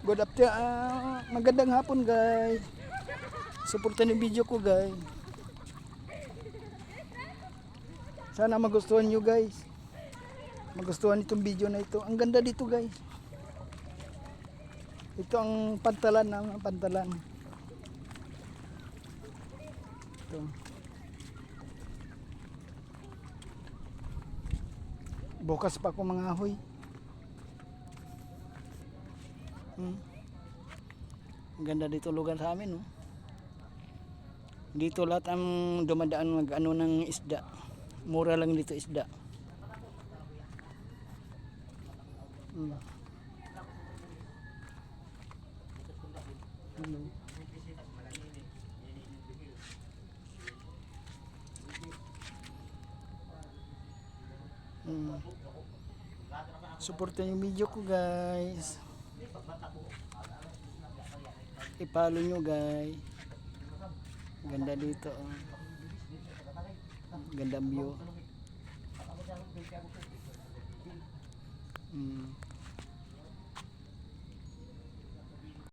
Good afternoon. Magandang hapon, guys. Suportan yung video ko, guys. Sana magustuhan nyo, guys. Magustuhan itong video na ito. Ang ganda dito, guys. Ito ang pantalan ng pantalan. Ito. Bukas pa ako mga ahoy. Ang ganda dito lugar sa amin, no? Dito lahat ang dumadaan mag-ano ng isda. Mura lang dito isda. Suportan yung video ko, guys. I-follow nyo, guys. Ganda dito, oh. Ganda view.